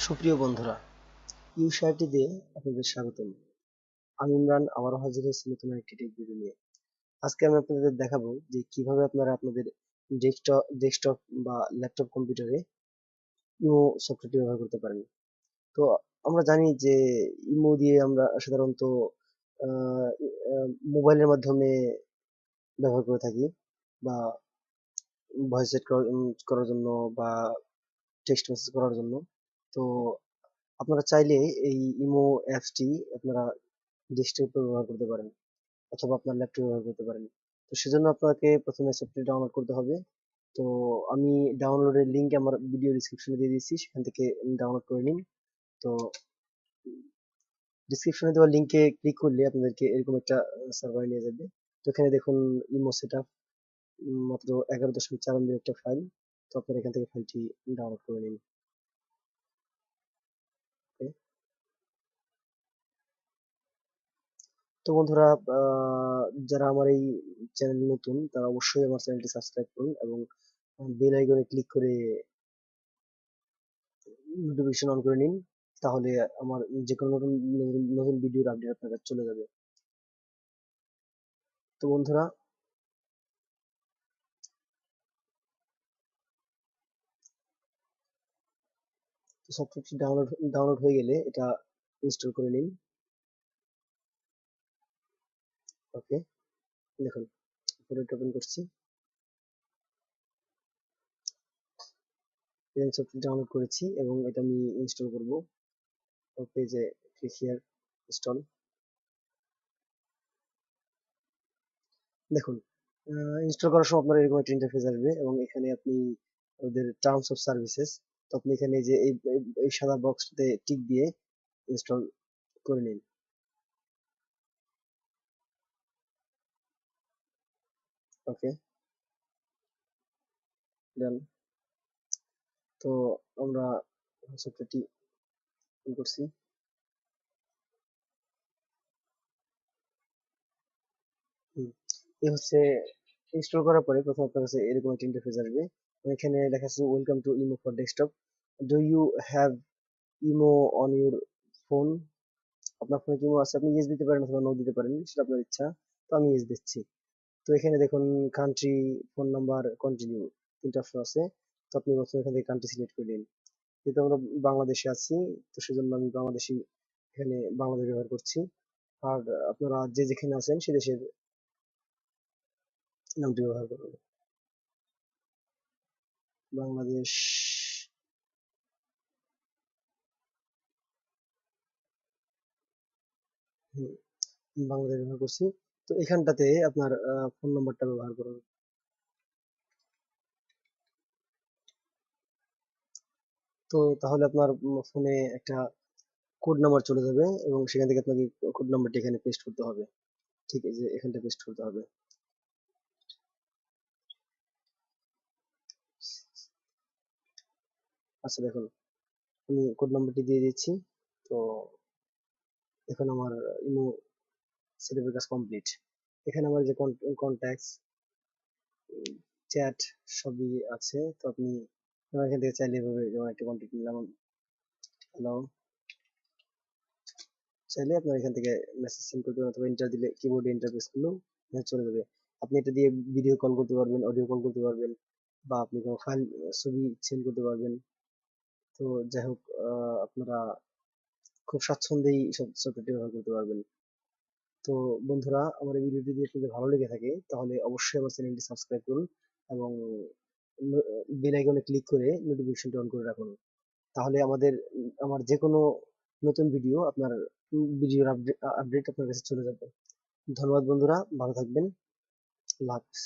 সুপ্রিয় বন্ধুরা, ইউশাইটিতে আপনাদের স্বাগতম। আমি ইমরান আবারও হাজির হয়েছি নতুন একটি টেক ভিডিও নিয়ে। আজকে আমি আপনাদের দেখাবো যে কিভাবে আপনারা আপনাদের ডেস্কটপ বা ল্যাপটপ কম্পিউটারে ইমো সফটওয়্যারটি ব্যবহার করতে পারেন। তো আমরা জানি যে ইমো দিয়ে আমরা সাধারণত মোবাইলের মাধ্যমে ব্যবহার করে থাকি, বা ভয়েস সেট করার জন্য, বা টেক্সট মেসেজ করার জন্য। তো আপনারা চাইলে এই ইমো অ্যাপসটি আপনারা ডেস্কটপে ব্যবহার করতে পারেন, অথবা আপনার ল্যাপটপে ব্যবহার করতে পারেন। তো সেজন্য আপনাকে প্রথমে সফটওয়্যারটি ডাউনলোড করতে হবে। তো আমি ডাউনলোডের লিঙ্ক আমার ভিডিও ডিসক্রিপশনে দিয়ে দিচ্ছি, সেখান থেকে ডাউনলোড করে নিন। তো ডিসক্রিপশনে দেওয়া লিঙ্কে ক্লিক করলে আপনাদেরকে এরকম একটা সার্ভারে নিয়ে যাবে। তো এখানে দেখুন ইমো সেটআপ, মাত্র 11.4 MB একটা ফাইল। তো আপনারা এখান থেকে ফাইলটি ডাউনলোড করে নিন। ওকে। তো বন্ধুরা, যারা আমার এই চ্যানেল নতুন, তারা অবশ্যই আমার চ্যানেলটি সাবস্ক্রাইব করুন এবং বেল আইকনে ক্লিক করে নোটিফিকেশন অন করে নিন। তাহলে আমার যে কোনো নতুন নতুন নতুন ভিডিওর আপডেট আপনার কাছে চলে যাবে। তো বন্ধুরা, সফটওয়্যারটি ডাউনলোড হয়ে গেলে এটা ইনস্টল করে নিন। ওকে, দেখুন ফটোটা ওপেন করছি। সফটওয়্যারটি ডাউনলোড করেছি এবং এটা আমি ইনস্টল করব। ওকে, যে ক্লিক হিয়ার ইনস্টল। দেখুন, ইনস্টল করার সময় আপনার এরকম একটা ইন্টারফেস আসবে এবং এখানে আপনি ওদের টার্মস অফ সার্ভিসেস, তো আপনি এখানে যে এই সাদা বক্সটাতে টিক দিয়ে ইনস্টল করে নিন। ওকে, ডান। তো আমরা সফটওয়্যারটি অন করছি। হুম, এই হচ্ছে ইনস্টল করার পরে প্রথম আপনার কাছে এরকম একটা ইন্টারফেস আসবে। এখানে লেখা আছে welcome to imo for desktop. Do you have imo on your phone? আপনার ফোনে কি ইমো আছে? আপনি ইয়েস দিতে পারেন অথবা নো দিতে পারেন, সেটা আপনার ইচ্ছা। তো আমি ইয়েস দিচ্ছি। তো এখানে দেখুন কান্ট্রি, ফোন নাম্বার, কন্টিনিউ, তিনটা অপশন আছে। তো আপনি প্রথমে এখান থেকে কান্ট্রি সিলেক্ট করে নিন। যেহেতু আমরা বাংলাদেশে আছি, তো সেজন্য আমি বাংলাদেশি এখানে বাংলাদেশ ব্যবহার করছি। আর আপনারা যে যেখানে আছেন সে দেশের নামটি ব্যবহার করবেন। বাংলাদেশ। হুম, বাংলাদেশ ব্যবহার করছি। তো এখানটাতে আপনার ফোন নাম্বারটা ব্যবহার করুন। তো তাহলে আপনার ফোনে একটা কোড নাম্বার চলে যাবে এবং সেখান থেকে আপনাকে কোড নাম্বারটি এখানে পেস্ট করতে হবে। ঠিক আছে, এখানটা পেস্ট করতে হবে। আচ্ছা দেখুন, আমি কোড নাম্বারটি দিয়ে দিচ্ছি। তো এখন আমার ইমো সেটআপের কাজ কমপ্লিট। এখানে আমার যে কন্ট্যাক্টস, চ্যাট সবই আছে। তো আপনি এখান থেকে চাইলে এভাবে যেমন একটা কন্ট্যাক্ট নিলাম, হ্যালো, চাইলে আপনার এখান থেকে মেসেজ সেন্ড করতে পারেন, অথবা এন্টার দিলে কিবোর্ডে এন্টার প্রেস করলেও মেসেজ চলে যাবে। আপনি এটা দিয়ে ভিডিও কল করতে পারবেন, অডিও কল করতে পারবেন, বা আপনি কোনো ফাইল, ছবি সেন্ড করতে পারবেন। তো যাই হোক, আপনারা খুব স্বাচ্ছন্দ্যেই সব সফটওয়্যারটি ব্যবহার করতে পারবেন। তো বন্ধুরা, আমার এই ভিডিওটি যদি আপনাদের ভালো লেগে থাকে তাহলে অবশ্যই আমার চ্যানেলটি সাবস্ক্রাইব করুন এবং বেল আইকনে ক্লিক করে নোটিফিকেশনটি অন করে রাখুন। তাহলে আমার যে কোনো নতুন ভিডিও আপনার ভিডিওর আপডেট আপনার কাছে চলে যাবে। ধন্যবাদ বন্ধুরা, ভালো থাকবেন। আল্লাহ হাফেজ।